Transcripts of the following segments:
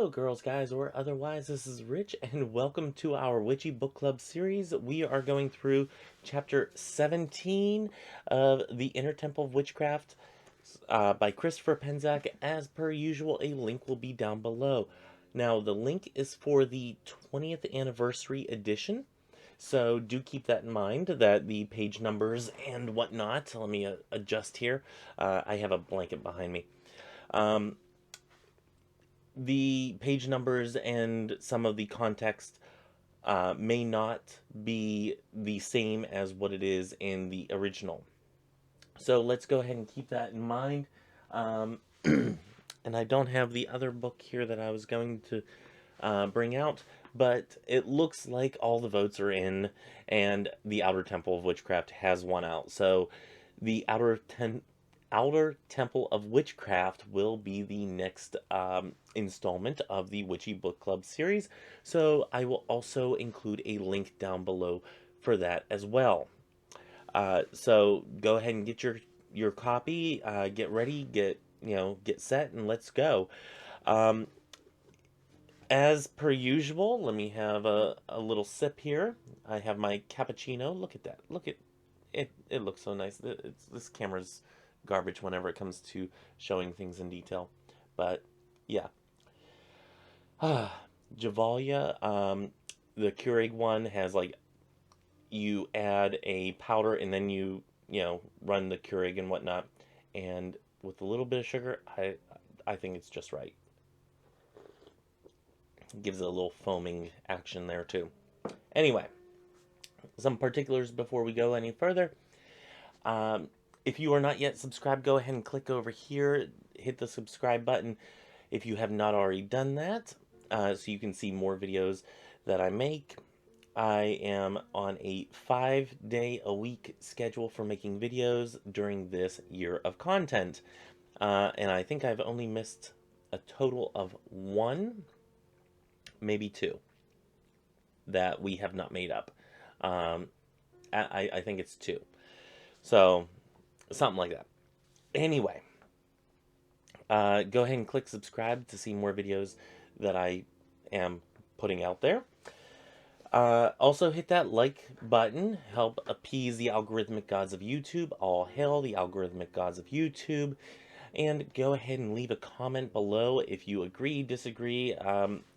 Hello, girls, guys, or otherwise. This is Rich, and welcome to our Witchy Book Club series. We are going through chapter 17 of the Inner Temple of Witchcraft by Christopher Penzak. As per usual, a link will be down below. Now, the link is for the 20th anniversary edition, so do keep that in mind, that the page numbers and whatnot. Let me adjust here. I have a blanket behind me. The page numbers and some of the context may not be the same as what it is in the original. So let's go ahead and keep that in mind. And I don't have the other book here that I was going to bring out, but it looks like all the votes are in, and the Outer Temple of Witchcraft has won out. So the Outer Temple of Witchcraft will be the next installment of the Witchy Book Club series. So I will also include a link down below for that as well. So go ahead and get your copy, get ready, get set, and let's go. Um, as per usual, let me have a little sip here. I have my cappuccino. Look at that. Look at it. It looks so nice. This camera's garbage whenever it comes to showing things in detail. But yeah. Javalia, the Keurig one has like you add a powder and then you run the Keurig and whatnot, and with a little bit of sugar, I think it's just right. It gives it a little foaming action there too. Anyway, some particulars before we go any further. If you are not yet subscribed, go ahead and click over here, hit the subscribe button if you have not already done that, so you can see more videos that I make. I am on a 5-day-a-week schedule for making videos during this year of content. And I think I've only missed a total of one, maybe two, that we have not made up. I think it's two. So, something like that. Anyway, go ahead and click subscribe to see more videos that I am putting out there. Also hit that like button, help appease the algorithmic gods of YouTube. All hail the algorithmic gods of YouTube. And go ahead and leave a comment below if you agree, disagree,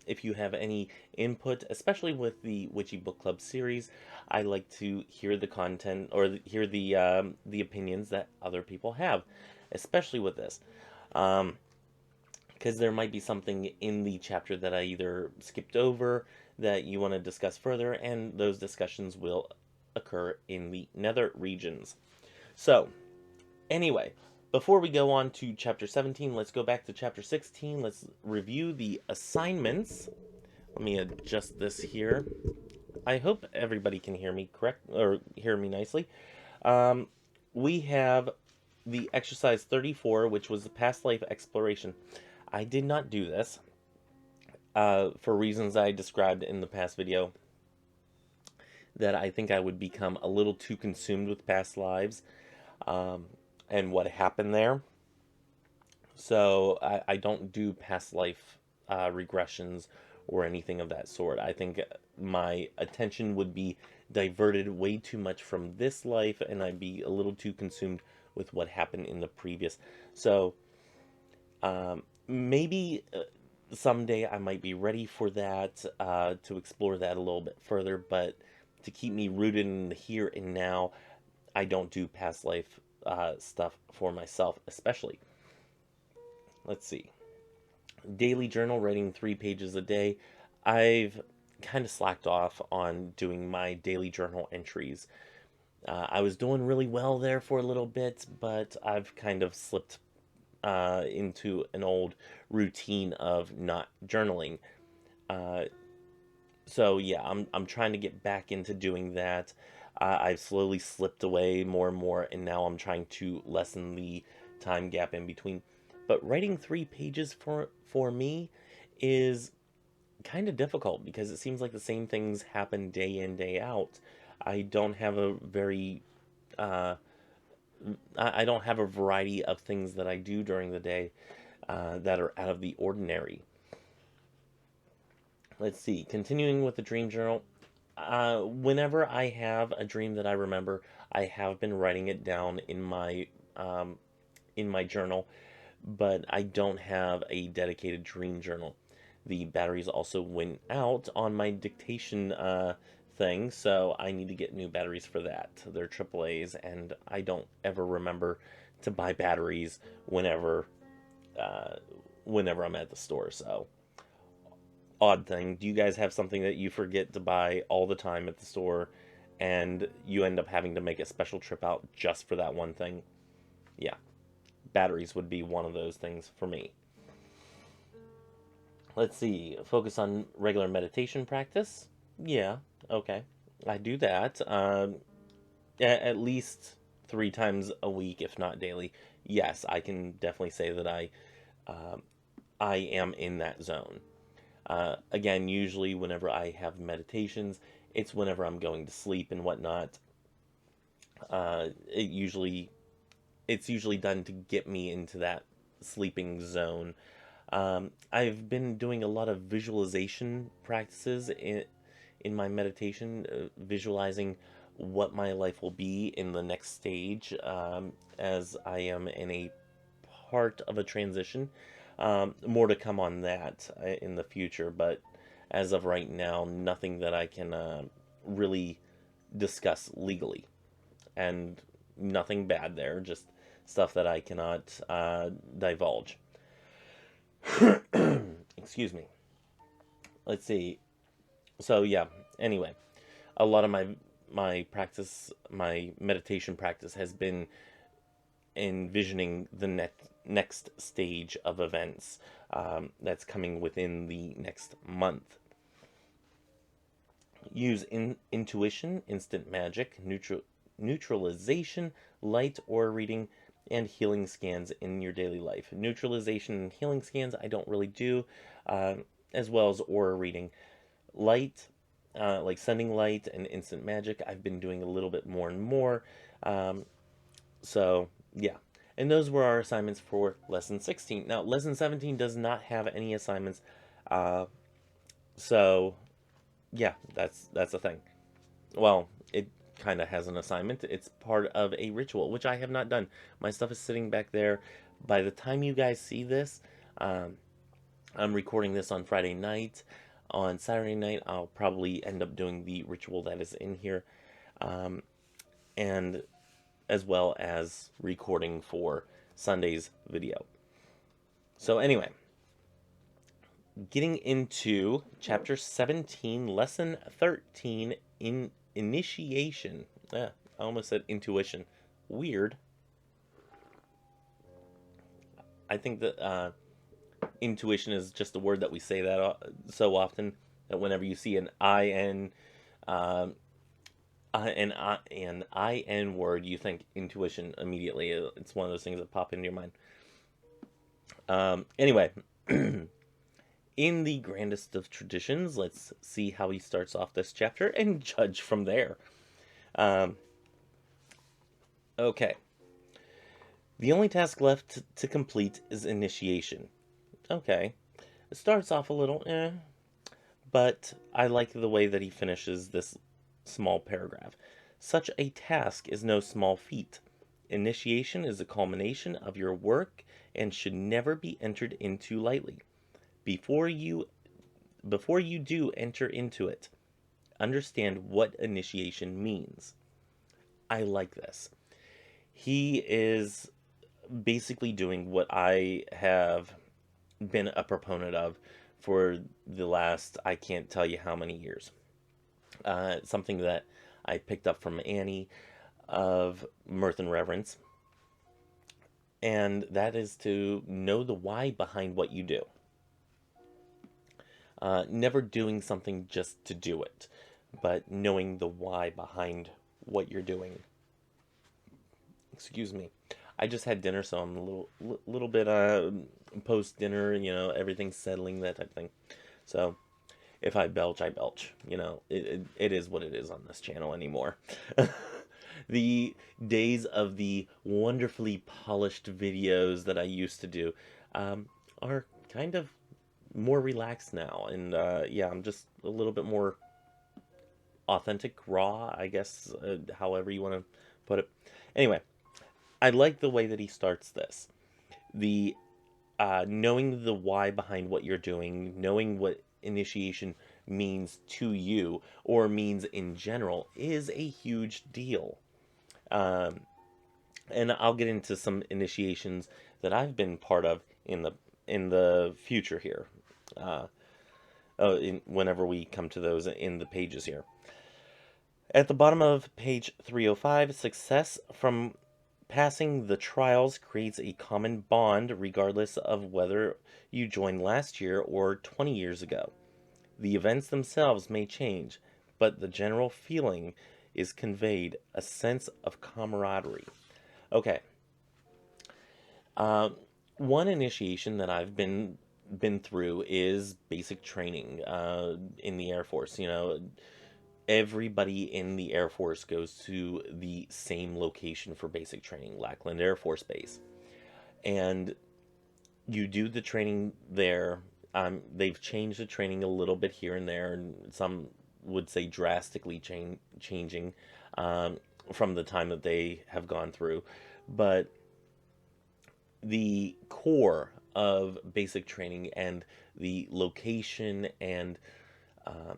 if you have any input, especially with the Witchy Book Club series. I like to hear the content or hear the opinions that other people have, especially with this. Because there might be something in the chapter that I either skipped over that you want to discuss further, and those discussions will occur in the nether regions. So, anyway, before we go on to chapter 17, let's go back to chapter 16. Let's review the assignments. Let me adjust this here. I hope everybody can hear me hear me nicely. We have the exercise 34, which was the past life exploration. I did not do this for reasons I described in the past video, that I think I would become a little too consumed with past lives and what happened there. So I don't do past life regressions or anything of that sort. I think my attention would be diverted way too much from this life, and I'd be a little too consumed with what happened in the previous. So maybe someday I might be ready for that, to explore that a little bit further, but to keep me rooted in the here and now, I don't do past life stuff for myself, especially. Let's see. Daily journal, writing 3 pages a day. I've kind of slacked off on doing my daily journal entries. I was doing really well there for a little bit, but I've kind of slipped into an old routine of not journaling. So yeah, I'm trying to get back into doing that. I've slowly slipped away more and more, and now I'm trying to lessen the time gap in between. But writing 3 pages for me is kind of difficult because it seems like the same things happen day in, day out. I don't have a very I don't have a variety of things that I do during the day that are out of the ordinary. Let's see. Continuing with the dream journal. Whenever I have a dream that I remember, I have been writing it down um, in my journal, but I don't have a dedicated dream journal. The batteries also went out on my dictation thing, so I need to get new batteries for that. They're AAA's, and I don't ever remember to buy batteries uh, whenever I'm at the store. So, odd thing. Do you guys have something that you forget to buy all the time at the store, and you end up having to make a special trip out just for that one thing? Yeah, batteries would be one of those things for me. Let's see. Focus on regular meditation practice. Yeah, okay. I do that at least 3 times a week, if not daily. Yes, I can definitely say that uh, I am in that zone. Again, usually whenever I have meditations, it's whenever I'm going to sleep and whatnot. Uh, it usually it's usually done to get me into that sleeping zone. I've been doing a lot of visualization practices in my meditation, visualizing what my life will be in the next stage, as I am in a part of a transition. More to come on that in the future, but as of right now, nothing that I can really discuss legally, and nothing bad there, just stuff that I cannot divulge. Excuse me. Let's see. So yeah. Anyway, a lot of my meditation practice has been envisioning the next stage of events that's coming within the next month. Use intuition, instant magic, neutralization, light aura reading, and healing scans in your daily life. Neutralization and healing scans I don't really do, uh, as well as aura reading. Light, like sending light and instant magic, I've been doing a little bit more and more. Um, so, yeah. And those were our assignments for lesson 16. Now, lesson 17 does not have any assignments. Uh, so, yeah, that's a thing. Well, it kind of has an assignment. It's part of a ritual, which I have not done. My stuff is sitting back there. By the time you guys see this, um, I'm recording this on Friday night. On Saturday night, I'll probably end up doing the ritual that is in here, um, and as well as recording for Sunday's video. So anyway, getting into chapter 17, lesson 13, in initiation. I almost said intuition. Weird. I think that intuition is just a word that we say that so often that whenever you see an um, an word, you think intuition immediately. It's one of those things that pop into your mind. Anyway, in the grandest of traditions, let's see how he starts off this chapter and judge from there. Um, okay. The only task left to complete is initiation. Okay. It starts off a little but I like the way that he finishes this small paragraph. Such a task is no small feat. Initiation is a culmination of your work and should never be entered into lightly. Before you do enter into it, understand what initiation means. I like this. He is basically doing what I have been a proponent of for the last, I can't tell you how many years. Something that I picked up from Annie of Mirth and Reverence, and that is to know the why behind what you do. Never doing something just to do it, but knowing the why behind what you're doing. Excuse me. I just had dinner, so I'm a little bit post dinner. Everything's settling, that type of thing. So if I belch, I belch. It is what it is on this channel anymore. The days of the wonderfully polished videos that I used to do are kind of more relaxed now, and yeah, I'm just a little bit more authentic, raw, I guess, however you want to put it. Anyway, I like the way that he starts this. The knowing the why behind what you're doing, knowing what initiation means to you or means in general is a huge deal. Um, and I'll get into some initiations that I've been part of in the future here. Uh, whenever we come to those in the pages here. At the bottom of page 305, success from passing the trials creates a common bond regardless of whether you joined last year or 20 years ago. The events themselves may change, but the general feeling is conveyed, a sense of camaraderie. Okay. Uh, one initiation that I've been through is basic training in the Air Force. You know, everybody in the Air Force goes to the same location for basic training, Lackland Air Force Base. And you do the training there. They've changed the training a little bit here and there, and some would say drastically changing from the time that they have gone through. But the core of basic training and the location and uh,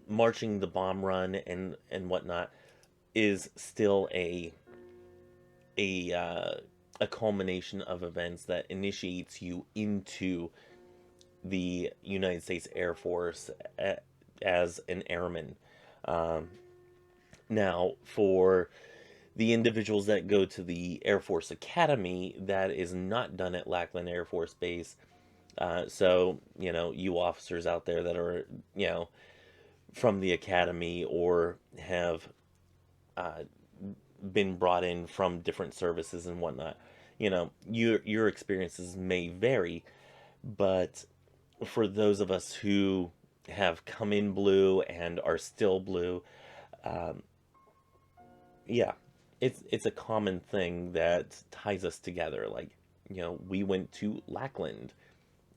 marching the bomb run and whatnot is still a uh, a culmination of events that initiates you into the United States Air Force as an airman. Um, Now, for the individuals that go to the Air Force Academy, that is not done at Lackland Air Force Base. So, you know, you officers out there that are, you know, from the academy or have uh, been brought in from different services and whatnot, you know, your experiences may vary, but for those of us who have come in blue and are still blue, um, yeah, it's a common thing that ties us together. Like, you know, we went to Lackland.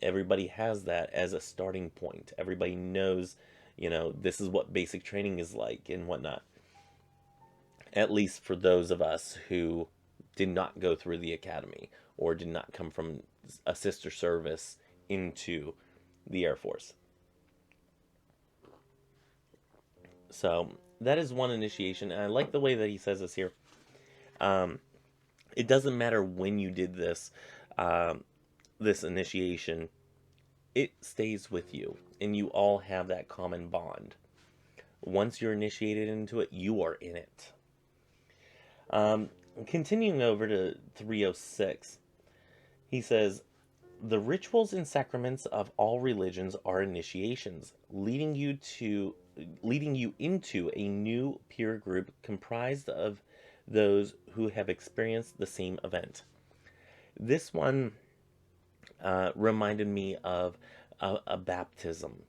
Everybody has that as a starting point. Everybody knows, you know, this is what basic training is like and whatnot. At least for those of us who did not go through the academy or did not come from a sister service into the Air Force. So that is one initiation, and I like the way that he says this here. Um, it doesn't matter when you did this, um, this initiation. It stays with you, and you all have that common bond. Once you're initiated into it, you are in it. Um, Continuing over to 306, he says, the rituals and sacraments of all religions are initiations, leading you into a new peer group comprised of those who have experienced the same event. This one reminded me of a baptism.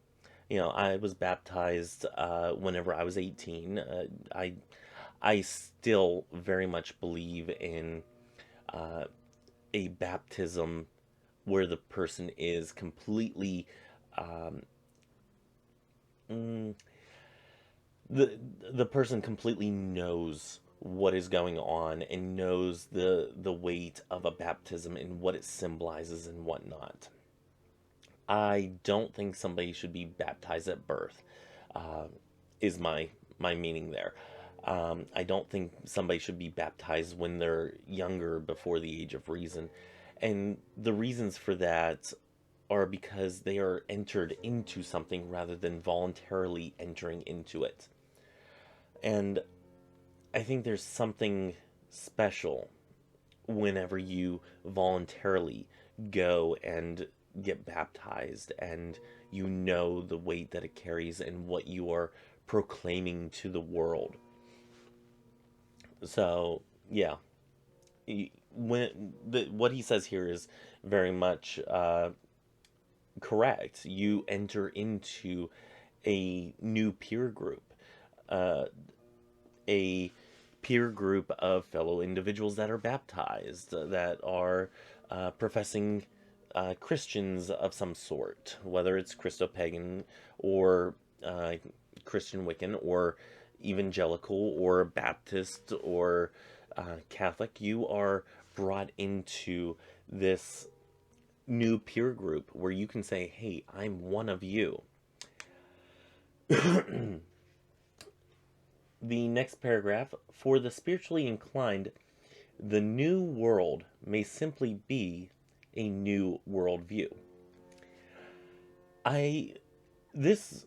You know, I was baptized whenever I was 18. I still very much believe in uh, a baptism where the person is completely um, mm, the person completely knows what is going on and knows the weight of a baptism and what it symbolizes and whatnot. I don't think somebody should be baptized at birth. Uh, is my meaning there. I don't think somebody should be baptized when they're younger, before the age of reason, and the reasons for that are because they are entered into something rather than voluntarily entering into it. And I think there's something special whenever you voluntarily go and get baptized and you know the weight that it carries and what you are proclaiming to the world. So, yeah, what he says here is very much correct. You enter into a new peer group, uh, a peer group of fellow individuals that are baptized, that are professing Christians of some sort, whether it's Christo-Pagan or Christian Wiccan or evangelical or Baptist or Catholic, you are brought into this new peer group where you can say, hey, I'm one of you. The next paragraph, for the spiritually inclined, the new world may simply be a new worldview. This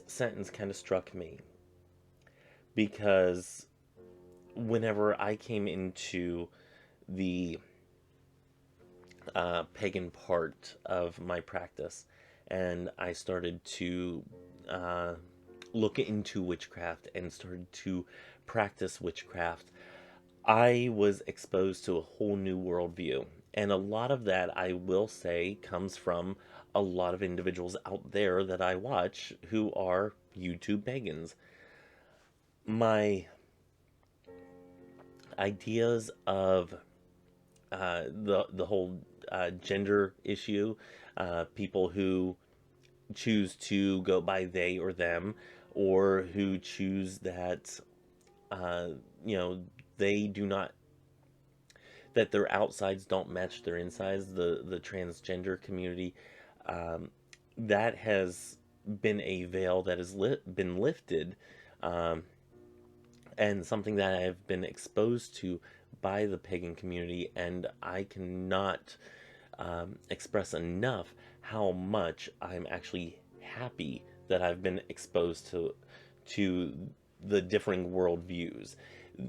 sentence kind of struck me because whenever I came into the pagan part of my practice and I started to look into witchcraft and started to practice witchcraft, I was exposed to a whole new worldview. And a lot of that, I will say, comes from a lot of individuals out there that I watch who are YouTube pagans. My ideas of the whole gender issue, people who choose to go by they or them, or who choose that they do not, that their outsides don't match their insides, the transgender community, that has been a veil that has been lifted, and something that I have been exposed to by the pagan community, and I cannot express enough how much I'm actually happy that I've been exposed to the differing worldviews.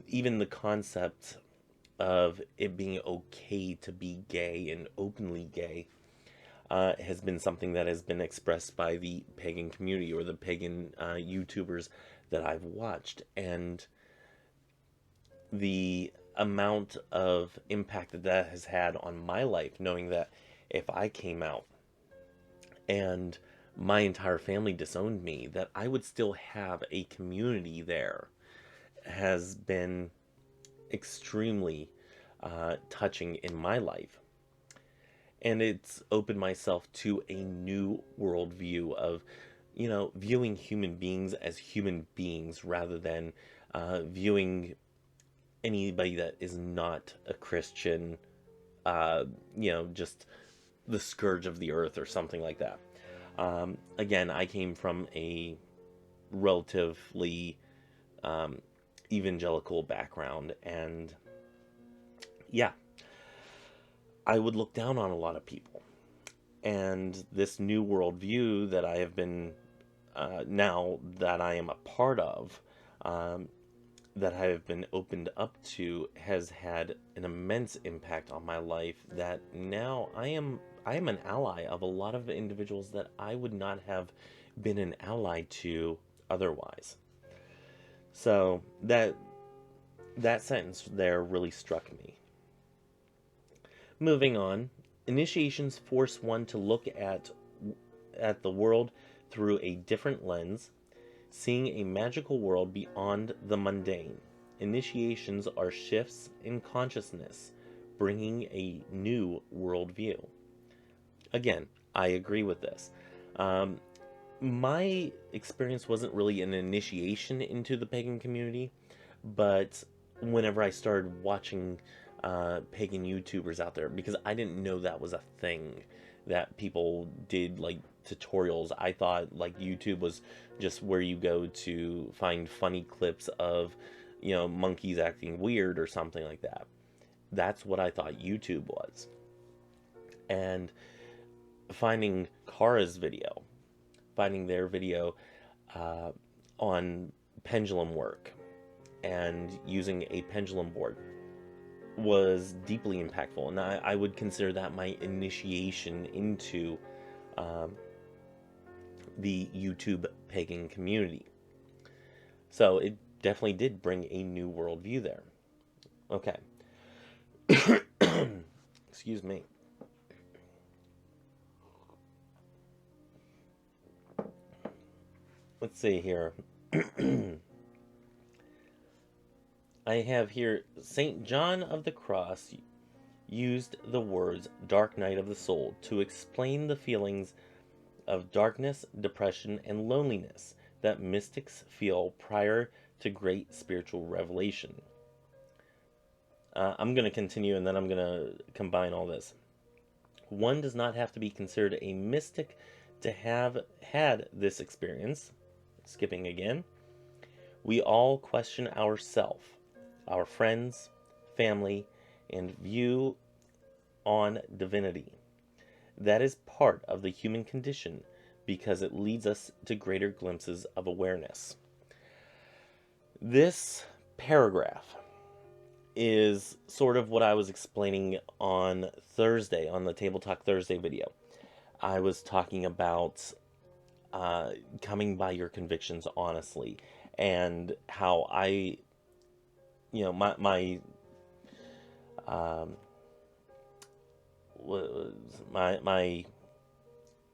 Even the concept of it being okay to be gay and openly gay has been something that has been expressed by the pagan community or the pagan YouTubers that I've watched. And the amount of impact that that has had on my life, knowing that if I came out and my entire family disowned me, that I would still have a community there, has been extremely touching in my life. And it's opened myself to a new worldview of, viewing human beings as human beings rather than viewing anybody that is not a Christian, just the scourge of the earth or something like that. Again, I came from a relatively evangelical background, and yeah, I would look down on a lot of people. And this new worldview that I have been, now that I am a part of, that I have been opened up to, has had an immense impact on my life, that now I am an ally of a lot of individuals that I would not have been an ally to otherwise. So that sentence there really struck me. Moving on, initiations force one to look at the world through a different lens, seeing a magical world beyond the mundane. Initiations are shifts in consciousness, bringing a new worldview. Again, I agree with this. My experience wasn't really an initiation into the pagan community, but whenever I started watching pagan YouTubers out there, because I didn't know that was a thing, that people did like tutorials. I thought like YouTube was just where you go to find funny clips of, monkeys acting weird or something like that. That's what I thought YouTube was. And finding Kara's video, finding their video on pendulum work and using a pendulum board was deeply impactful, and I would consider that my initiation into the YouTube pagan community. So it definitely did bring a new worldview there. Okay. Excuse me. Let's see here. I have here St. John of the Cross used the words dark night of the soul to explain the feelings of darkness, depression, and loneliness that mystics feel prior to great spiritual revelation. I'm going to continue and then I'm going to combine all this. One does not have to be considered a mystic to have had this experience. Skipping again. We all question ourself, our friends, family, and view on divinity. That is part of the human condition because it leads us to greater glimpses of awareness. This paragraph is sort of what I was explaining on Thursday, on the Table Talk Thursday video. I was talking about coming by your convictions honestly, and how I, my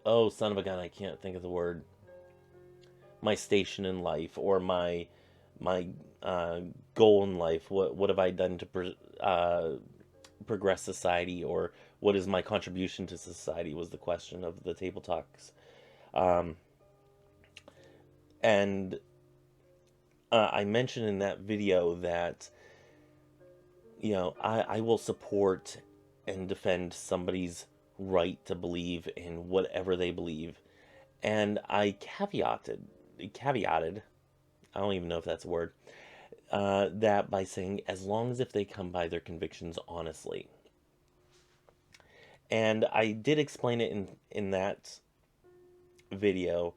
oh, son of a gun, I can't think of the word. My station in life, or my goal in life. What have I done to progress society, or what is my contribution to society, was the question of the Table Talks. And I mentioned in that video that, I will support and defend somebody's right to believe in whatever they believe. And I caveated, I don't even know if that's a word, that by saying, as long as if they come by their convictions honestly. And I did explain it in that video,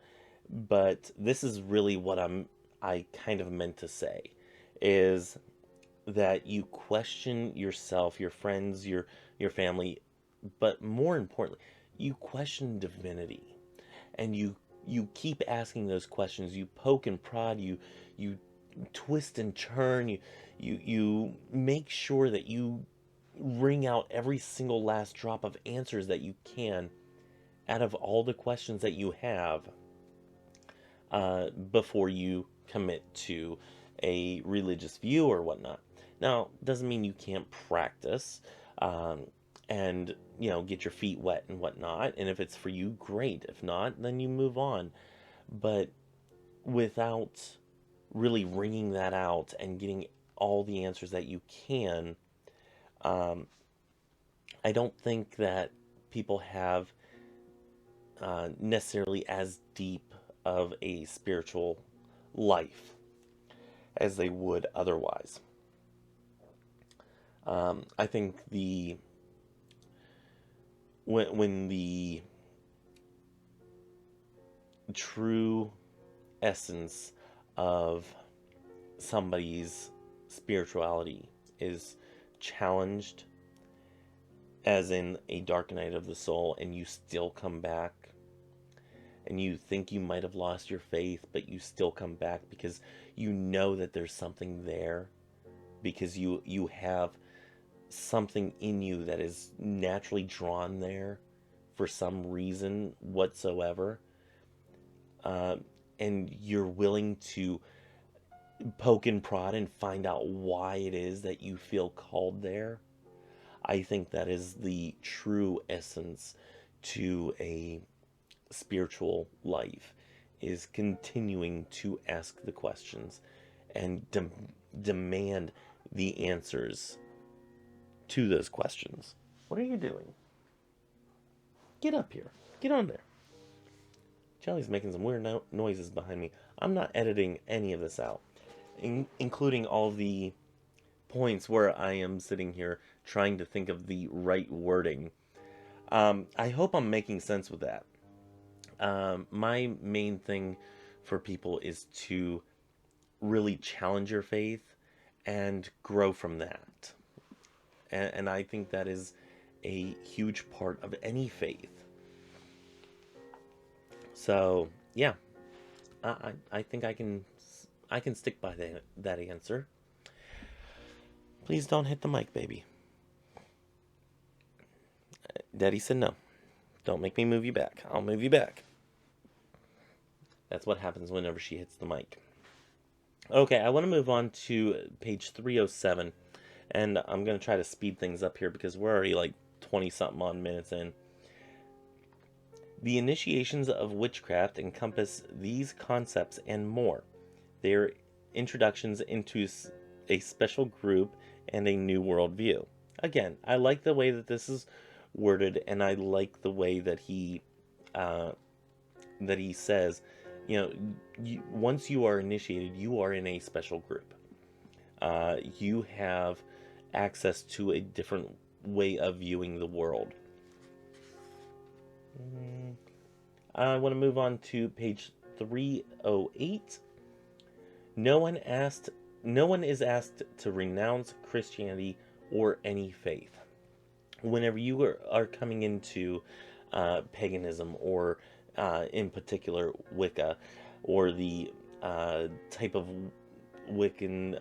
but this is really what I kind of meant to say, is that you question yourself, your friends, your family, but more importantly, you question divinity, and you keep asking those questions. You poke and prod, you twist and turn, you make sure that you wring out every single last drop of answers that you can out of all the questions that you have, before you commit to a religious view or whatnot. Now, doesn't mean you can't practice, and get your feet wet and whatnot. And if it's for you, great. If not, then you move on. But without really wringing that out and getting all the answers that you can, I don't think that people have necessarily as deep of a spiritual life as they would otherwise. I think when the true essence of somebody's spirituality is challenged, as in a dark night of the soul, and you still come back, and you think you might have lost your faith, but you still come back because you know that there's something there, because you have something in you that is naturally drawn there for some reason whatsoever, and you're willing to poke and prod and find out why it is that you feel called there. I think that is the true essence to a spiritual life, is continuing to ask the questions and demand the answers to those questions. What are you doing? Get up here. Get on there. Charlie's making some weird noises behind me. I'm not editing any of this out, including all the points where I am sitting here trying to think of the right wording. I hope I'm making sense with that. My main thing for people is to really challenge your faith and grow from that. And I think that is a huge part of any faith. So, yeah, I think I can stick by that answer. Please don't hit the mic, baby. Daddy said no. Don't make me move you back. I'll move you back. That's what happens whenever she hits the mic. Okay, I want to move on to page 307. And I'm going to try to speed things up here because we're already like 20 something odd minutes in. The initiations of witchcraft encompass these concepts and more. They are introductions into a special group and a new worldview. Again, I like the way that this is worded, and I like the way that he says, once you are initiated, you are in a special group. You have access to a different way of viewing the world. I want to move on to page 308. No one is asked to renounce Christianity or any faith. Whenever you are coming into paganism, or in particular Wicca, or the type of Wiccan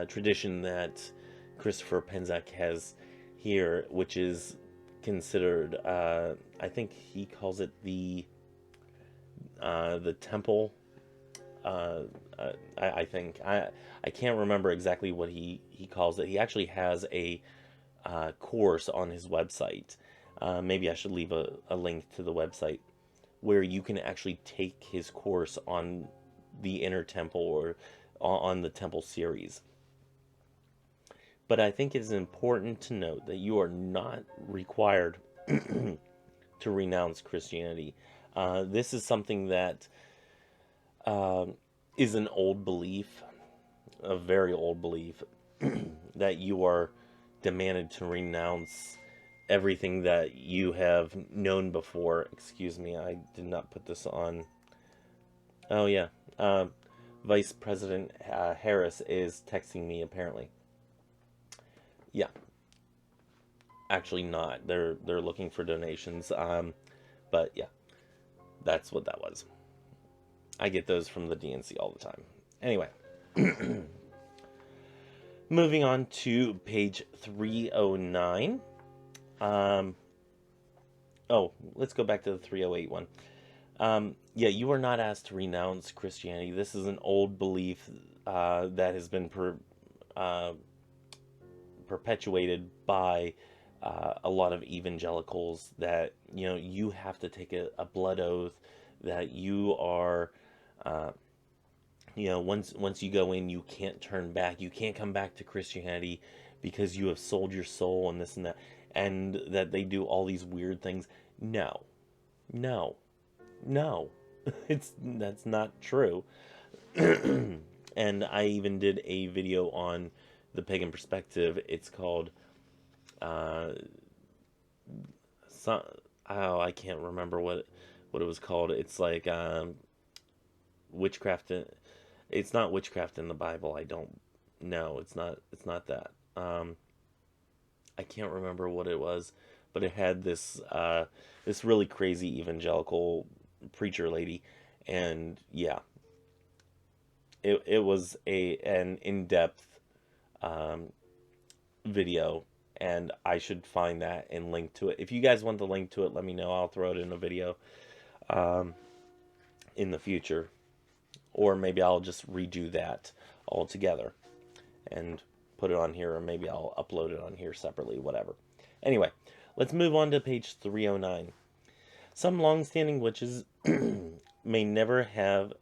tradition that Christopher Penzak has here, which is considered, I think he calls it the temple. I think I can't remember exactly what he calls it. He actually has a course on his website. Maybe I should leave a link to the website where you can actually take his course on the Inner Temple, or on the Temple series. But I think it is important to note that you are not required to renounce Christianity. This is something that is an old belief, a very old belief, that you are demanded to renounce everything that you have known before. Excuse me, I did not put this on. Oh yeah, Vice President Harris is texting me apparently. Yeah, actually not. They're looking for donations. But yeah, that's what that was. I get those from the DNC all the time. Anyway, moving on to page 309. Let's go back to the 308 one. Yeah, you are not asked to renounce Christianity. This is an old belief that has been perpetuated by a lot of evangelicals, that you have to take a blood oath, that you are once you go in, you can't turn back. You can't come back to Christianity because you have sold your soul and this and that, and that they do all these weird things. No. That's not true. And I even did a video on the pagan perspective. It's called I can't remember what it was called. It's like witchcraft. It's not witchcraft in the Bible. I don't know. It's not that. I can't remember what it was, but it had this really crazy evangelical preacher lady, and yeah, it was an in-depth video, and I should find that and link to it. If you guys want the link to it, let me know. I'll throw it in a video in the future, or maybe I'll just redo that all together and put it on here, or maybe I'll upload it on here separately, whatever. Anyway, let's move on to page 309. Some long-standing witches may never have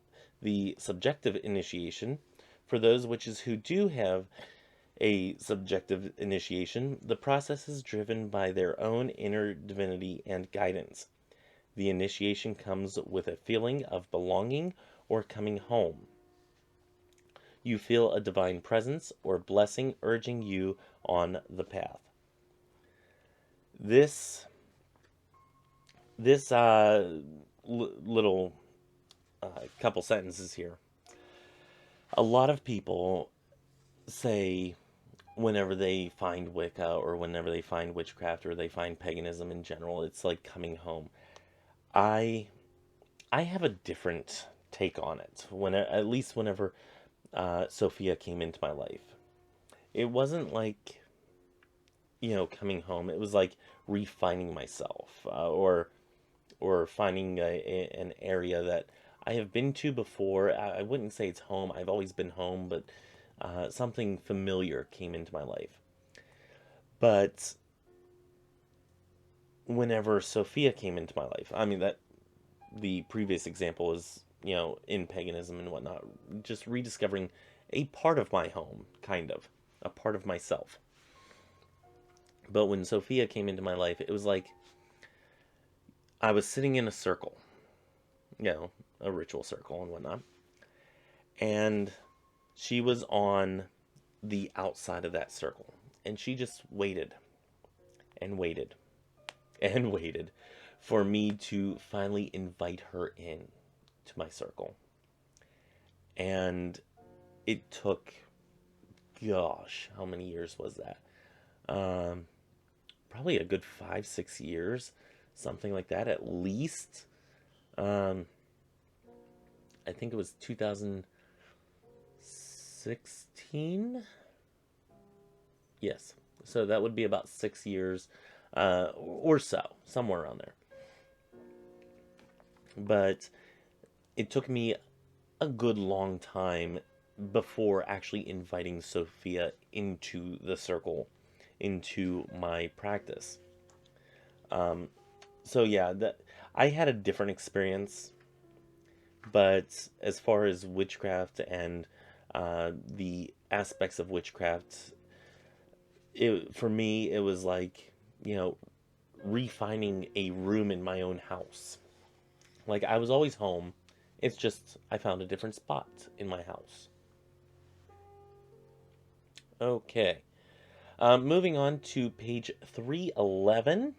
the subjective initiation. For those witches who do have a subjective initiation, the process is driven by their own inner divinity and guidance. The initiation comes with a feeling of belonging or coming home. You feel a divine presence or blessing urging you on the path. This little couple sentences here. A lot of people say, whenever they find Wicca, or whenever they find witchcraft, or they find paganism in general, it's like coming home. I have a different take on it. At least whenever Sophia came into my life, it wasn't like coming home. It was like refining myself, or finding an area that I have been to before. I wouldn't say it's home. I've always been home, but something familiar came into my life. But whenever Sophia came into my life, I mean, that the previous example is, in paganism and whatnot, just rediscovering a part of my home, kind of, a part of myself. But when Sophia came into my life, it was like I was sitting in a circle, a ritual circle and whatnot. And she was on the outside of that circle. And she just waited and waited and waited for me to finally invite her in to my circle. And it took, gosh, how many years was that? Probably a good 5-6 years, something like that, at least. I think it was 2016. Yes, so that would be about 6 years, or so, somewhere around there. But it took me a good long time before actually inviting Sophia into the circle, into my practice. So yeah, I had a different experience, but as far as witchcraft and the aspects of witchcraft, for me it was like, refining a room in my own house. Like, I was always home. It's just I found a different spot in my house. Okay. Moving on to page 311.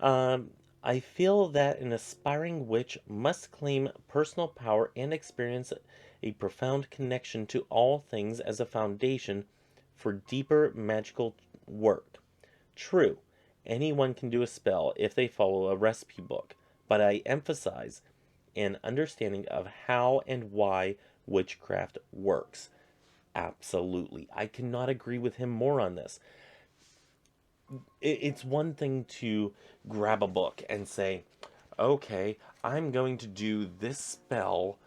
I feel that an aspiring witch must claim personal power and experience a profound connection to all things as a foundation for deeper magical work. True, anyone can do a spell if they follow a recipe book, but I emphasize an understanding of how and why witchcraft works. Absolutely. I cannot agree with him more on this. It's one thing to grab a book and say, okay, I'm going to do this spell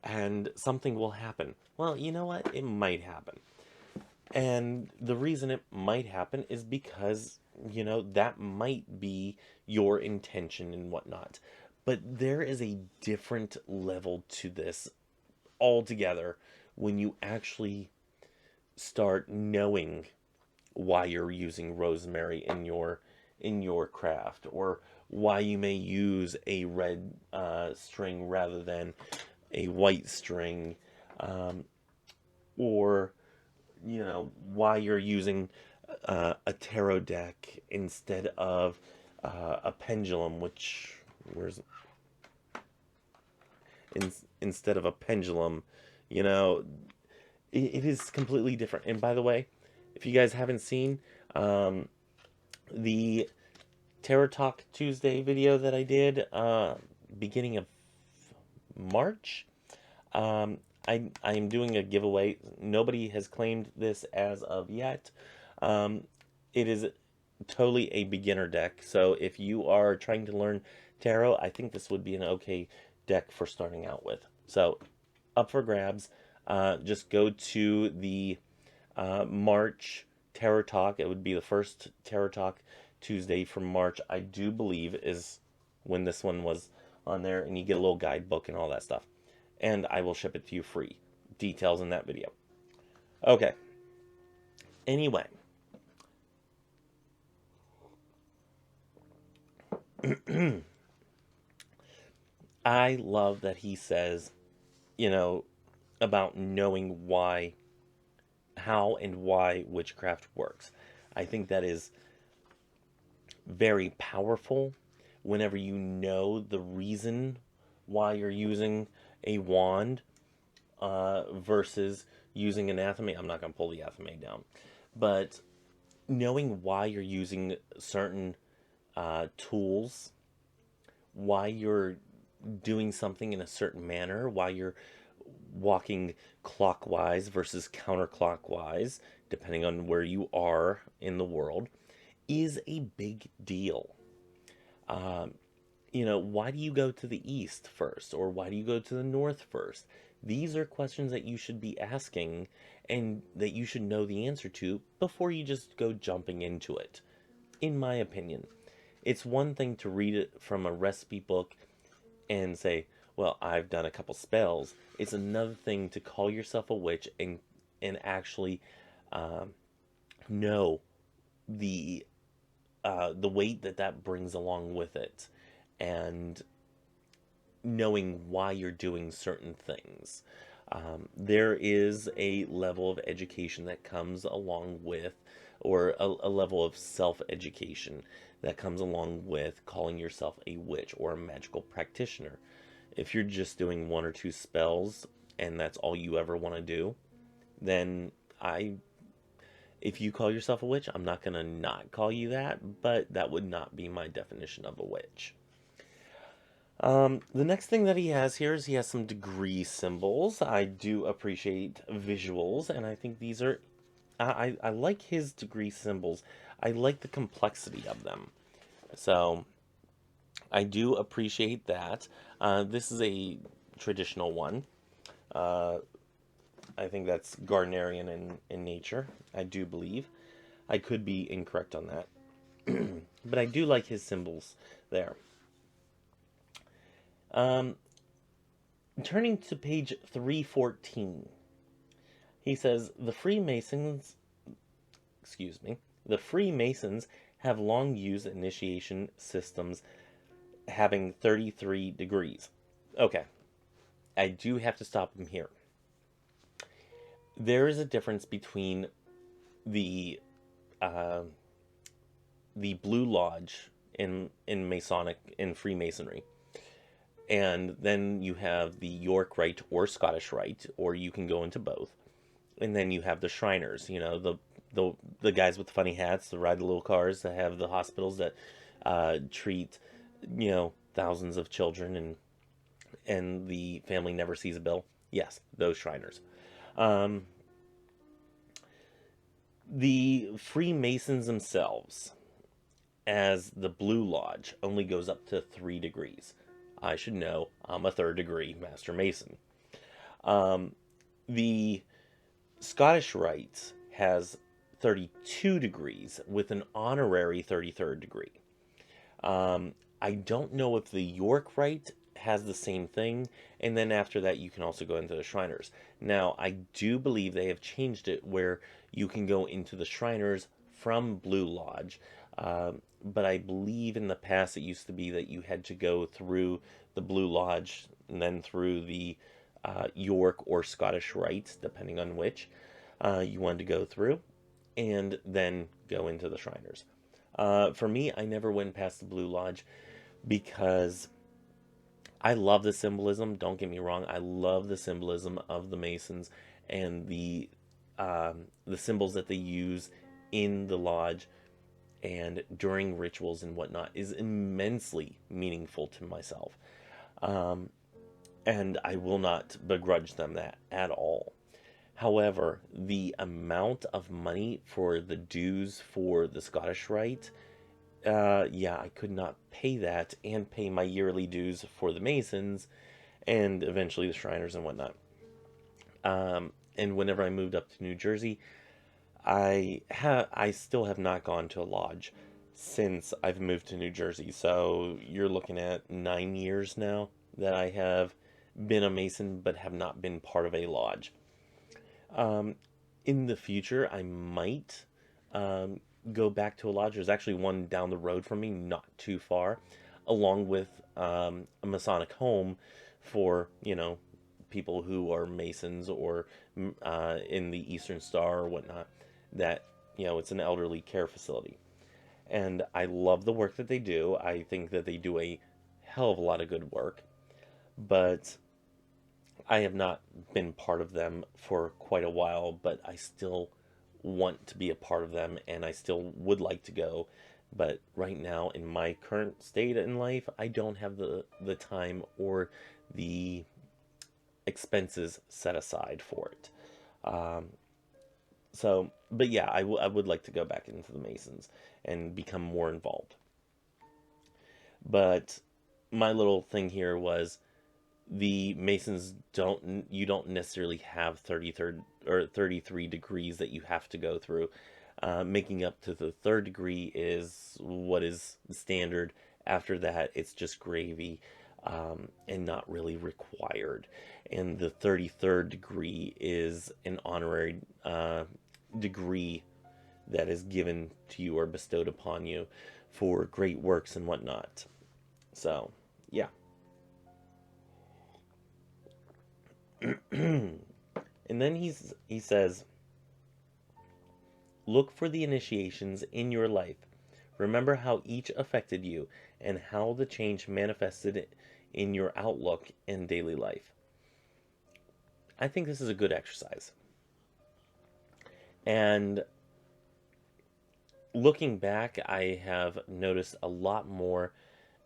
and something will happen. Well, you know what? It might happen. And the reason it might happen is because, that might be your intention and whatnot. But there is a different level to this altogether when you actually start knowing why you're using rosemary in your craft, or why you may use a red string rather than a white string, or why you're using a tarot deck instead of a pendulum, instead of a pendulum, it is completely different. And by the way, if you guys haven't seen the Tarot Talk Tuesday video that I did beginning of March, I am doing a giveaway. Nobody has claimed this as of yet. It is totally a beginner deck, so if you are trying to learn tarot, I think this would be an okay deck for starting out with. So, up for grabs. Just go to the March Tarot Talk. It would be the first Tarot Talk Tuesday from March, I do believe, is when this one was on there, and you get a little guidebook and all that stuff. And I will ship it to you free. Details in that video. Okay. Anyway. I love that he says, about knowing how and why witchcraft works. I think that is very powerful whenever you know the reason why you're using a wand versus using an athame. I'm not going to pull the athame down, but knowing why you're using certain tools, why you're doing something in a certain manner, why you're walking clockwise versus counterclockwise, depending on where you are in the world, is a big deal. why do you go to the east first? Or why do you go to the north first? These are questions that you should be asking and that you should know the answer to before you just go jumping into it, in my opinion. It's one thing to read it from a recipe book and say, well, I've done a couple spells. It's another thing to call yourself a witch and actually um, know the the weight that that brings along with it, and knowing why you're doing certain things. There is a level of education that comes along with, or a level of self education that comes along with calling yourself a witch or a magical practitioner. If you're just doing one or two spells and that's all you ever want to do, then if you call yourself a witch, I'm not going to not call you that, but that would not be my definition of a witch. The next thing that he has here is he has some degree symbols. I do appreciate visuals, and I think these are. I like his degree symbols. I like the complexity of them. So I do appreciate that. This is a traditional one. Uh, I think that's Gardnerian in nature, I do believe. I could be incorrect on that. But I do like his symbols there. Um, Turning to page 314, he says, the Freemasons have long used initiation systems having 33 degrees. Okay, I do have to stop him here. There is a difference between the uh, the Blue Lodge in Freemasonry, and then you have the York Rite or Scottish Rite, or you can go into both. And then you have the Shriners, the guys with the funny hats that ride the little cars that have the hospitals that treat thousands of children, and the family never sees a bill. Yes, those Shriners. Um, the Freemasons themselves, as the Blue Lodge, only goes up to 3 degrees. I should know. I'm a third degree Master Mason. Um, the Scottish Rite has 32 degrees with an honorary 33rd degree. I don't know if the York Rite has the same thing, and then after that you can also go into the Shriners. Now, I do believe they have changed it where you can go into the Shriners from Blue Lodge, but I believe in the past it used to be that you had to go through the Blue Lodge and then through the York or Scottish Rite, depending on which you wanted to go through, and then go into the Shriners. For me, I never went past the Blue Lodge because I love the symbolism. Don't get me wrong, I love the symbolism of the Masons and the symbols that they use in the lodge and during rituals and whatnot is immensely meaningful to myself. Um, and I will not begrudge them that at all. However, the amount of money for the dues for the Scottish Rite, yeah, I could not pay that and pay my yearly dues for the Masons and eventually the Shriners and whatnot. And whenever I moved up to New Jersey, I still have not gone to a lodge since I've moved to New Jersey. So you're looking at 9 years now that I have been a Mason but have not been part of a lodge. Um, in the future, I might um, go back to a lodge. There's actually one down the road from me, not too far, along with a Masonic home for, people who are Masons or in the Eastern Star or whatnot. That, it's an elderly care facility. And I love the work that they do. I think that they do a hell of a lot of good work. But I have not been part of them for quite a while, but I still want to be a part of them and I still would like to go. But right now, in my current state in life, I don't have the time or the expenses set aside for it. Um, but yeah, I would like to go back into the Masons and become more involved. But my little thing here was the Masons you don't necessarily have 33rd or 33 degrees that you have to go through. Making up to the third degree is what is standard. After that, it's just gravy, and not really required. And the 33rd degree is an honorary degree that is given to you or bestowed upon you for great works and whatnot. So, yeah. And then he says, look for the initiations in your life. Remember how each affected you and how the change manifested in your outlook in daily life. I think this is a good exercise. And looking back, I have noticed a lot more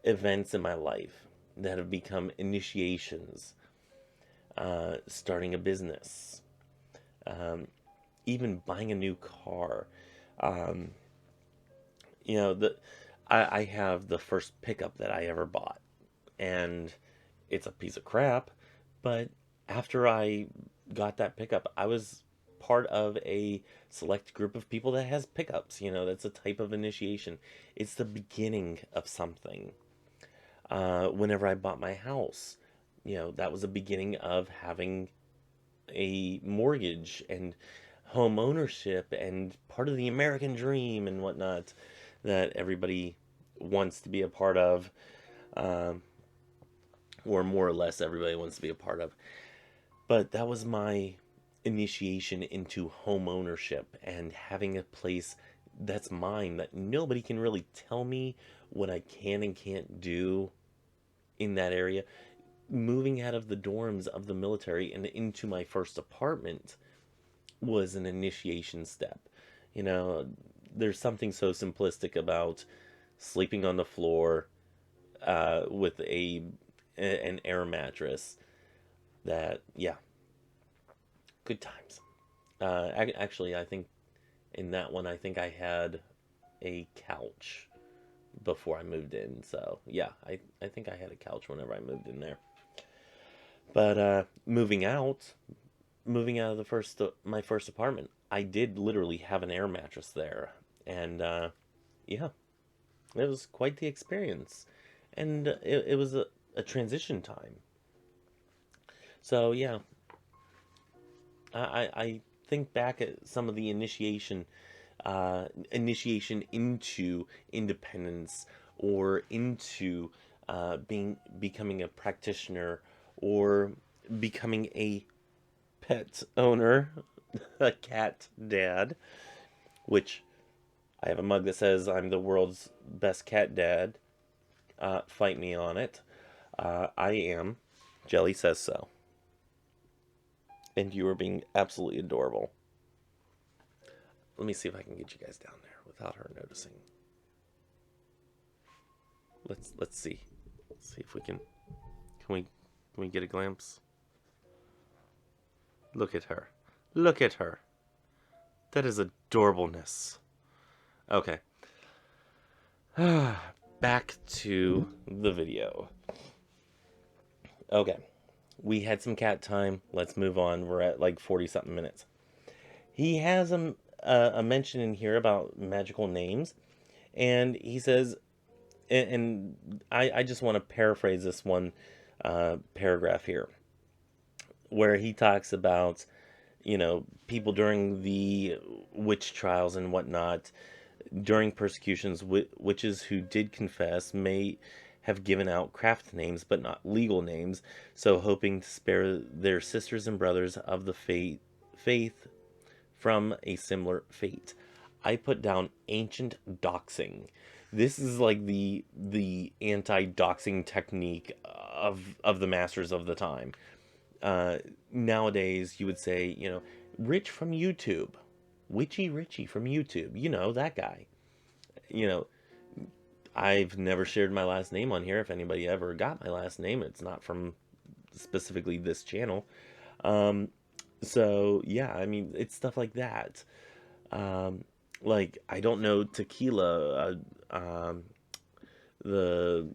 events in my life that have become initiations. Starting a business, even buying a new car. Um, I have the first pickup that I ever bought, and it's a piece of crap. But after I got that pickup, I was part of a select group of people that has pickups. That's a type of initiation. It's the beginning of something. Whenever I bought my house, that was the beginning of having a mortgage and home ownership and part of the American dream and whatnot that everybody wants to be a part of, um, or more or less everybody wants to be a part of. But that was my initiation into home ownership and having a place that's mine that nobody can really tell me what I can and can't do in that area. Moving out of the dorms of the military and into my first apartment was an initiation step. You know, there's something so simplistic about sleeping on the floor with an air mattress that, yeah, good times. Actually, I think in that one, I think I had a couch before I moved in. So, yeah, I think I had a couch whenever I moved in there. But moving out of my first apartment, I did literally have an air mattress there, and yeah, it was quite the experience, and it was a transition time. So yeah, I think back at some of the initiation into independence or into becoming a practitioner or becoming a pet owner, a cat dad, which I have a mug that says I'm the world's best cat dad. Fight me on it. I am. Jelly says so. And you are being absolutely adorable. Let me see if I can get you guys down there without her noticing. Let's see. Let's see if we can we get a glimpse? Look at her. Look at her. That is adorableness. Okay. Back to the video. Okay. We had some cat time. Let's move on. We're at like 40 something minutes. He has a mention in here about magical names. And he says, and I just want to paraphrase this one paragraph here, where he talks about, people during the witch trials and whatnot, during persecutions, witches who did confess may have given out craft names but not legal names, so hoping to spare their sisters and brothers of the faith from a similar fate. I put down ancient doxing. This is like the anti-doxing technique of the masters of the time. Nowadays, you would say, Rich from YouTube, Witchy Richie from YouTube, that guy. You know, I've never shared my last name on here. If anybody ever got my last name, it's not from specifically this channel. So yeah, I mean, it's stuff like that. Like, I don't know tequila, the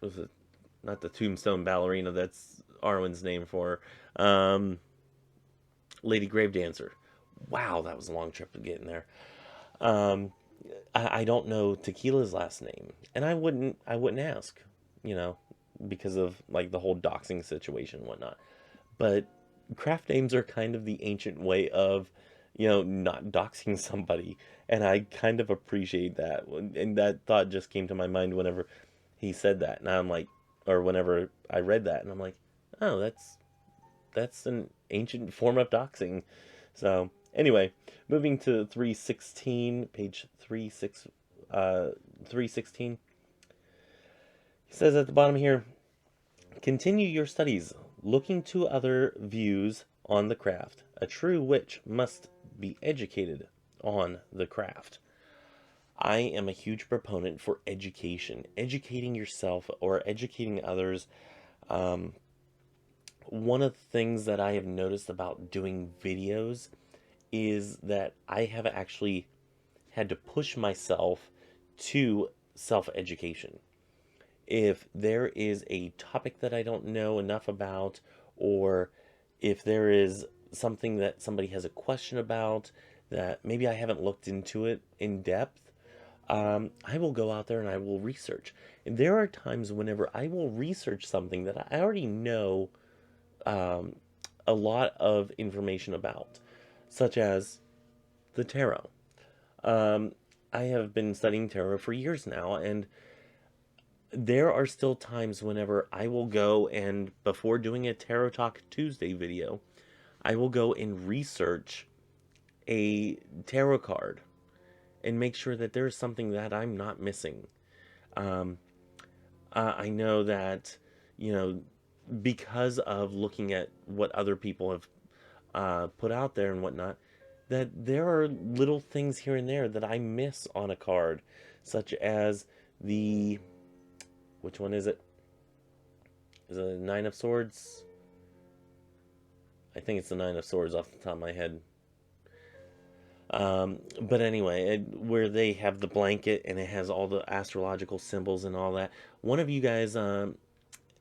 was it not the Tombstone Ballerina? That's Arwen's name for um, Lady Grave Dancer. Wow, that was a long trip to get in there. Um, I don't know Tequila's last name, and I wouldn't ask, you know, because of like the whole doxing situation and whatnot. But craft names are kind of the ancient way of, not doxing somebody, and I kind of appreciate that. And that thought just came to my mind whenever he said that, and I'm like, or whenever I read that, and I'm like, oh, that's an ancient form of doxing. So anyway, moving to 316, page 316. He says at the bottom here, continue your studies, looking to other views on the craft. A true witch must be educated on the craft. I am a huge proponent for education, educating yourself or educating others. Um, One of the things that I have noticed about doing videos is that I have actually had to push myself to self education. If there is a topic that I don't know enough about, or if there is something that somebody has a question about that maybe I haven't looked into it in depth, I will go out there and I will research. And there are times whenever I will research something that I already know um, a lot of information about, such as the tarot. Um, I have been studying tarot for years now, and there are still times whenever I will go and, before doing a Tarot Talk Tuesday video, I will go and research a tarot card and make sure that there's something that I'm not missing. Um, I know that, you know, because of looking at what other people have put out there and whatnot, that there are little things here and there that I miss on a card, such as the, which one is it? Is it a Nine of Swords? I think it's the Nine of Swords off the top of my head. But anyway, where they have the blanket and it has all the astrological symbols and all that. One of you guys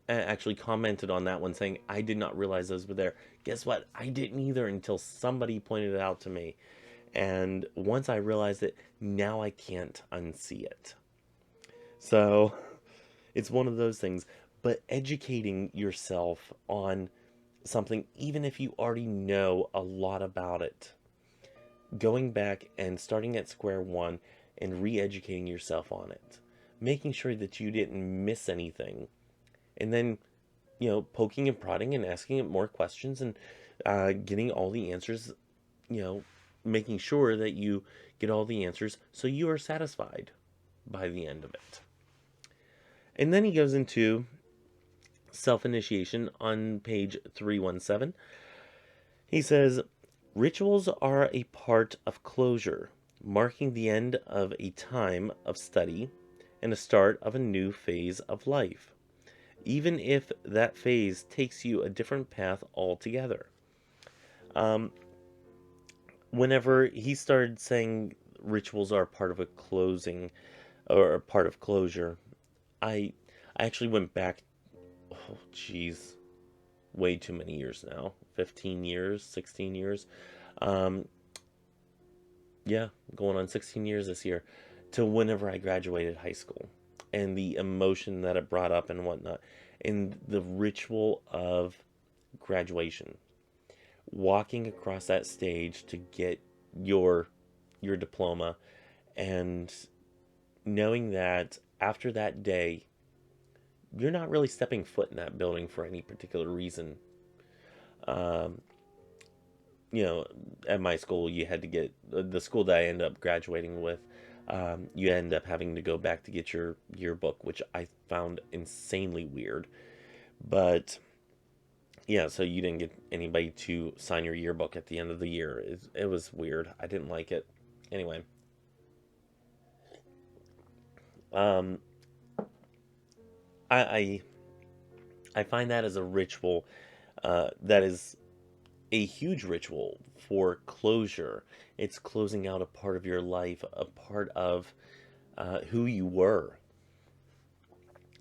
actually commented on that one saying, I did not realize those were there. Guess what? I didn't either until somebody pointed it out to me. And once I realized it, now I can't unsee it. So it's one of those things. But educating yourself on something, even if you already know a lot about it, going back and starting at square one and re-educating yourself on it, making sure that you didn't miss anything, and then, poking and prodding and asking it more questions, and getting all the answers, you know making sure that you get all the answers so you are satisfied by the end of it. And then he goes into self-initiation on page 317. He says, rituals are a part of closure, marking the end of a time of study and the start of a new phase of life, even if that phase takes you a different path altogether. Um, Whenever he started saying rituals are part of a closing or a part of closure, I I actually went back, oh geez, way too many years now. 15 years, 16 years. Um, yeah, going on 16 years this year, to whenever I graduated high school, and the emotion that it brought up and whatnot, and the ritual of graduation, walking across that stage to get your diploma, and knowing that after that day you're not really stepping foot in that building for any particular reason. um, you know, at my school, you had to get the school that I ended up graduating with. You end up having to go back to get your yearbook, which I found insanely weird. But yeah, so you didn't get anybody to sign your yearbook at the end of the year. It was weird. I didn't like it. Anyway, um, I, I I find that as a ritual, that is a huge ritual for closure. It's closing out a part of your life, a part of who you were.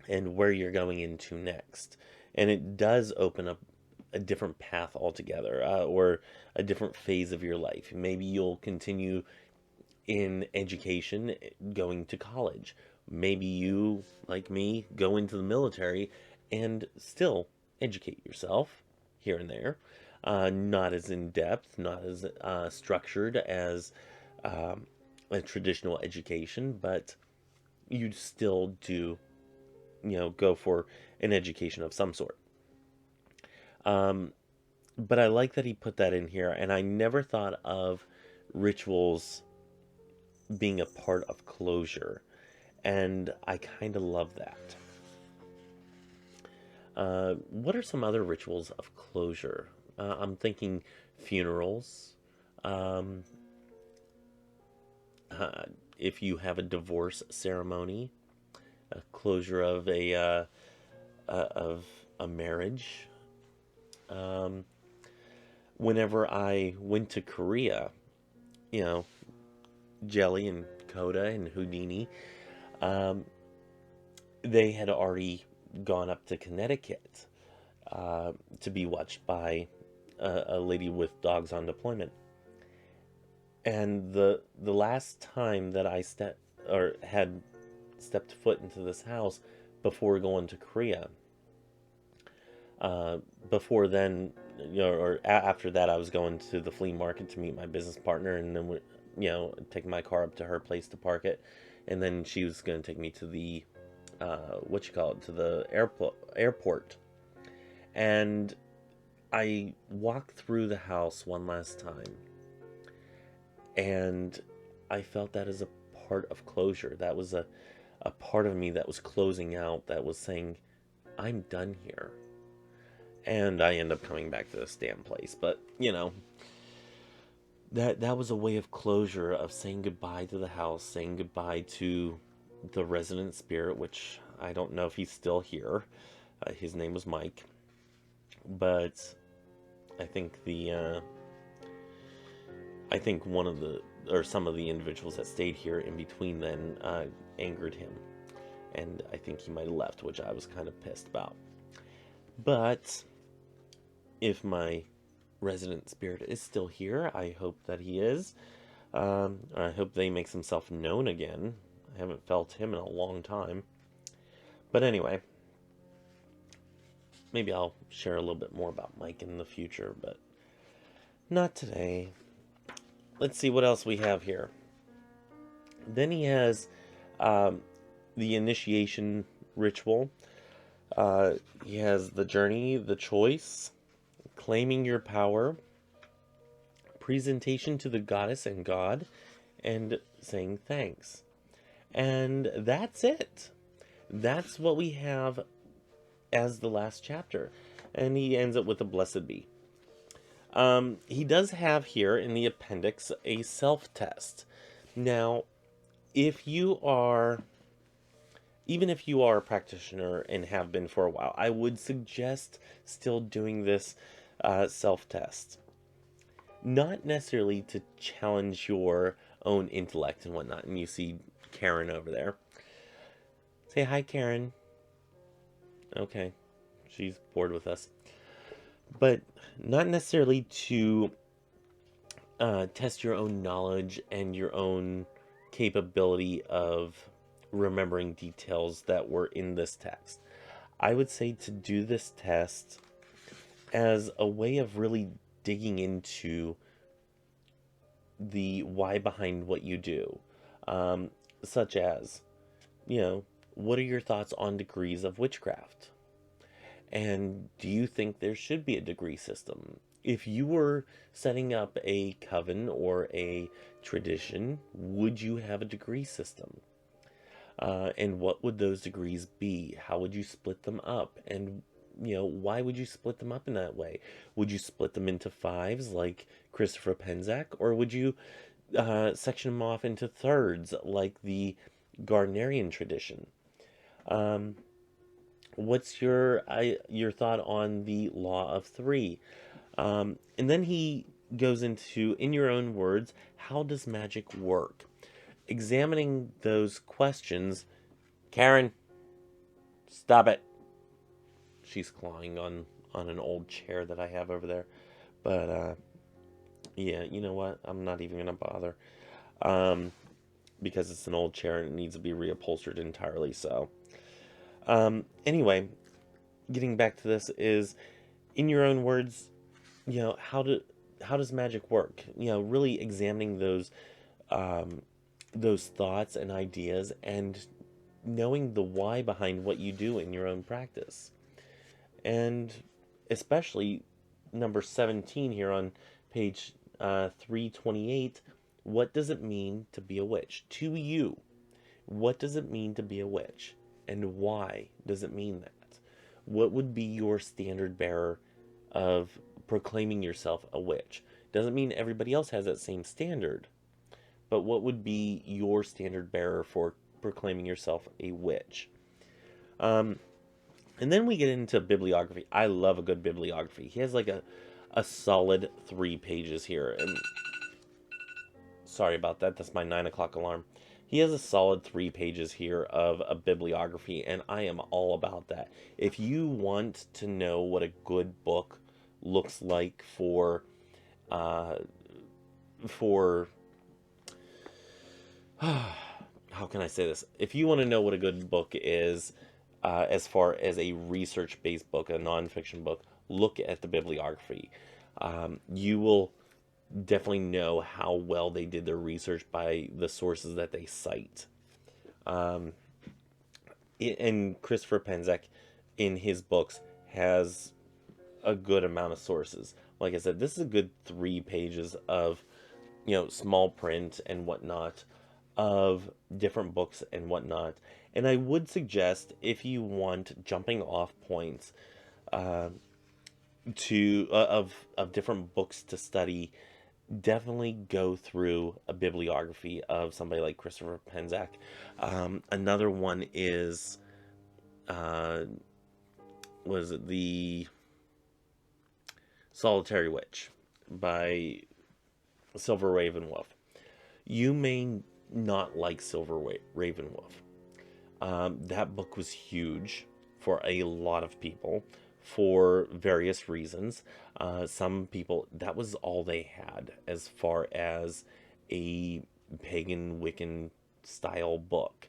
and where you're going into next. And it does open up a different path altogether, or a different phase of your life. Maybe you'll continue in education, going to college. Maybe you, like me, go into the military and still educate yourself here and there. Not as in depth, not as structured as a traditional education, but you still do, go for an education of some sort. Um, but I like that he put that in here, and I never thought of rituals being a part of closure, and I kind of love that. What are some other rituals of closure? I'm thinking funerals. Um, uh, if you have a divorce ceremony, a closure of a marriage. Um, Whenever I went to Korea, you know, Jelly and Coda and Houdini, um, they had already gone up to Connecticut to be watched by a lady with dogs on deployment. And the last time that I had stepped foot into this house before going to Korea, uh, before then, after that, I was going to the flea market to meet my business partner, and then take my car up to her place to park it, and then she was going to take me to the to the airport. And I walked through the house one last time, and I felt that as a part of closure. That was a part of me that was closing out, that was saying, I'm done here. And I end up coming back to this damn place. But, that was a way of closure, of saying goodbye to the house, saying goodbye to the resident spirit, which I don't know if he's still here. His name was Mike. But I think one of the, or some of the individuals that stayed here in between then angered him. And I think he might have left, which I was kind of pissed about. But if my resident spirit is still here, I hope that he is. I hope that he makes himself known again. I haven't felt him in a long time. But anyway, maybe I'll share a little bit more about Mike in the future, but not today. Let's see what else we have here. Then he has the initiation ritual. He has the journey, the choice, claiming your power, presentation to the goddess and god, and saying thanks. And that's it. That's what we have as the last chapter. And he ends up with a blessed be. He does have here in the appendix a self-test. Now, even if you are a practitioner and have been for a while, I would suggest still doing this self-test. Not necessarily to challenge your own intellect and whatnot. And you see Karen over there. Say hi, Karen. Okay, she's bored with us. But not necessarily to test your own knowledge and your own capability of remembering details that were in this text. I would say to do this test as a way of really digging into the why behind what you do. Such as, what are your thoughts on degrees of witchcraft? And do you think there should be a degree system? If you were setting up a coven or a tradition, would you have a degree system? And what would those degrees be? How would you split them up? And, why would you split them up in that way? Would you split them into fives like Christopher Penczak? Or would you section them off into thirds like the Gardnerian tradition? What's your thought on the law of three? And then he goes into, in your own words, how does magic work? Examining those questions. Karen, Stop it. She's clawing on an old chair that I have over there. But, yeah, you know what? I'm not even going to bother. Because it's an old chair and it needs to be reupholstered entirely, so. Anyway, getting back to this is, in your own words, how does magic work? Really examining those thoughts and ideas and knowing the why behind what you do in your own practice. And especially number 17 here on page 328, what does it mean to be a witch? To you, what does it mean to be a witch? And why does it mean that? What would be your standard bearer of proclaiming yourself a witch? Doesn't mean everybody else has that same standard, but what would be your standard bearer for proclaiming yourself a witch? And then we get into bibliography. I love a good bibliography. He has like a solid 3 pages here. And sorry about that. That's my 9 o'clock alarm. He has a solid 3 pages here of a bibliography, and I am all about that. If you want to know what a good book looks like for how can I say this? If you want to know what a good book is, as far as a research-based book, a nonfiction book, look at the bibliography. You will definitely know how well they did their research by the sources that they cite. And Christopher Penzak, in his books, has a good amount of sources. Like I said, this is a good 3 pages of, small print and whatnot, of different books and whatnot. And I would suggest, if you want jumping off points of different books to study, definitely go through a bibliography of somebody like Christopher Penzak. Another one is was it the Solitary Witch by Silver Ravenwolf. You may not like Silver Ravenwolf. That book was huge for a lot of people for various reasons. Some people, that was all they had as far as a pagan Wiccan style book.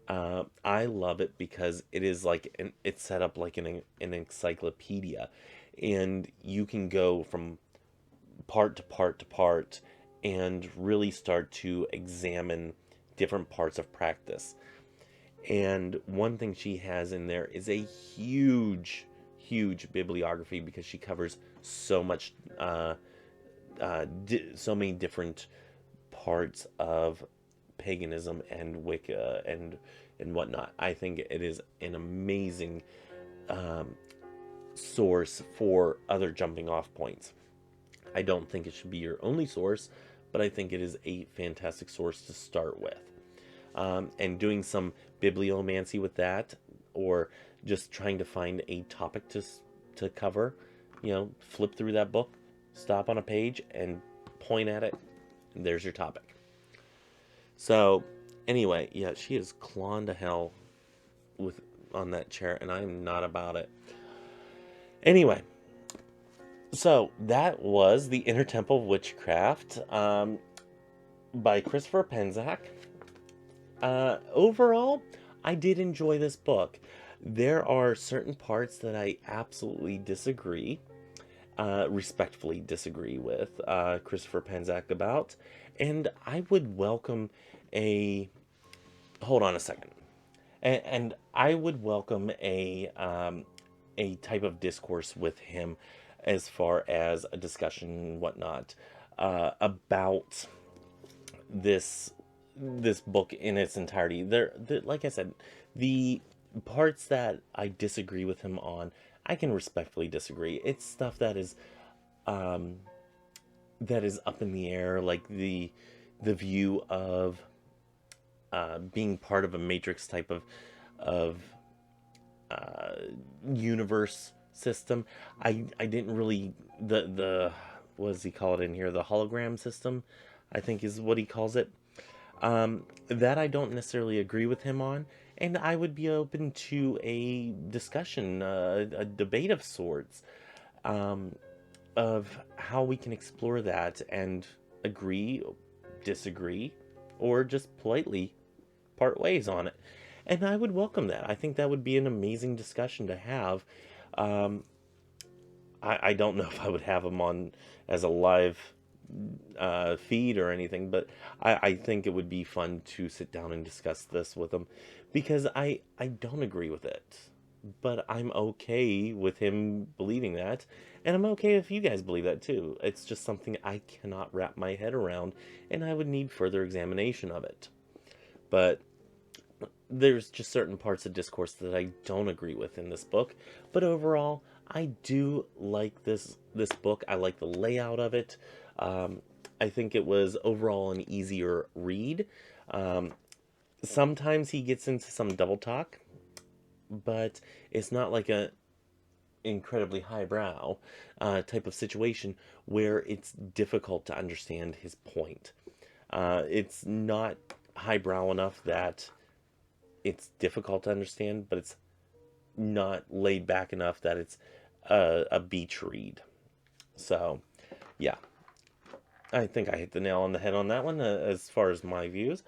I love it because it is like it's set up like an encyclopedia, and you can go from part to part to part and really start to examine different parts of practice. And one thing she has in there is a huge bibliography, because she covers so much, so many different parts of paganism and Wicca and whatnot. I think it is an amazing source for other jumping off points. I don't think it should be your only source, but I think it is a fantastic source to start with. And doing some bibliomancy with that, or just trying to find a topic to cover, flip through that book, stop on a page and point at it, and there's your topic. So anyway, yeah, she is clawing to hell on that chair, and I'm not about it. Anyway, so that was the Inner Temple of Witchcraft by Christopher Penzak. Overall, I did enjoy this book. There are certain parts that I absolutely respectfully disagree with Christopher Penzak about, and I would welcome hold on a second, and I would welcome a type of discourse with him, as far as a discussion and whatnot, about this book in its entirety. Like I said, the parts that I disagree with him on, I can respectfully disagree. It's stuff that is up in the air, like the view of being part of a matrix type of universe system. I didn't really, the what does he call it in here? The hologram system, I think is what he calls it. That I don't necessarily agree with him on, and I would be open to a discussion, a debate of sorts, um, of how we can explore that and agree, disagree, or just politely part ways on it. And I would welcome that. I think that would be an amazing discussion to have. Um, I don't know if I would have him on as a live feed or anything, but I think it would be fun to sit down and discuss this with him because I don't agree with it. But I'm okay with him believing that, and I'm okay if you guys believe that too. It's just something I cannot wrap my head around, and I would need further examination of it. But there's just certain parts of discourse that I don't agree with in this book, but overall, I do like this book. I like the layout of it. Um, I think it was overall an easier read. Um, Sometimes he gets into some double talk, but it's not like a incredibly highbrow type of situation where it's difficult to understand his point. It's not highbrow enough that it's difficult to understand, but it's not laid back enough that it's a beach read. So, yeah, I think I hit the nail on the head on that one as far as my views.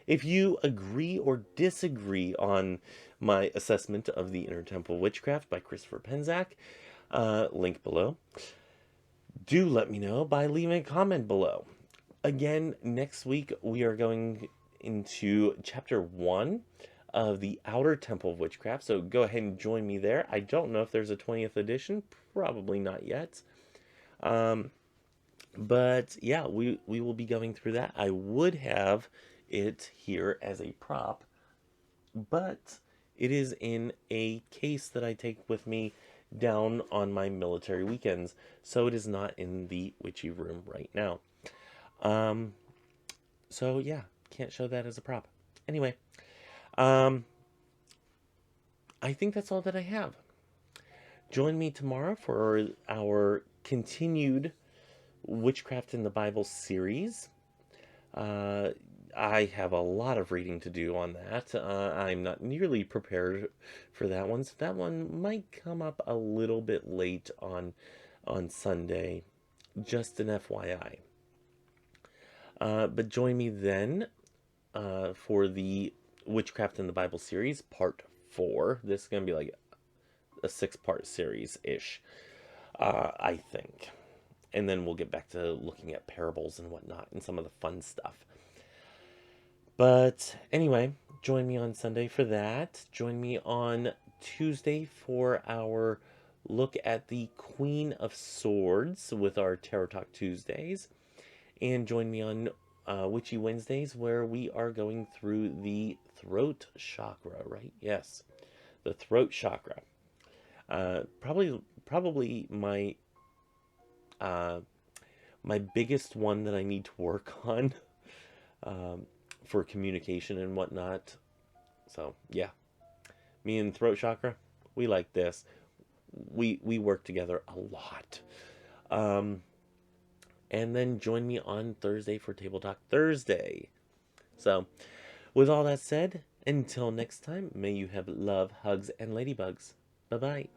If you agree or disagree on my assessment of the Inner Temple of Witchcraft by Christopher Penczak, link below, do let me know by leaving a comment below. Again, next week we are going into chapter 1 of the Outer Temple of Witchcraft, so go ahead and join me there. I don't know if there's a 20th edition, probably not yet. But yeah, we will be going through that. I would have it here as a prop, but it is in a case that I take with me down on my military weekends, so it is not in the witchy room right now. Um, so yeah, can't show that as a prop. Anyway, um, I think that's all that I have. Join me tomorrow for our continued Witchcraft in the Bible series. Uh, I have a lot of reading to do on that. I'm not nearly prepared for that one, so that one might come up a little bit late on Sunday. Just an FYI. But join me then for the Witchcraft in the Bible series, part 4. This is going to be like a 6-part series-ish, I think. And then we'll get back to looking at parables and whatnot and some of the fun stuff. But anyway, join me on Sunday for that. Join me on Tuesday for our look at the Queen of Swords with our Tarot Talk Tuesdays. And join me on Witchy Wednesdays where we are going through the throat chakra, right? Yes, the throat chakra. Probably my my biggest one that I need to work on for communication and whatnot. So yeah, me and throat chakra, we like this. We work together a lot. And then join me on Thursday for Table Talk Thursday. So, with all that said, until next time, may you have love, hugs, and ladybugs. Bye-bye.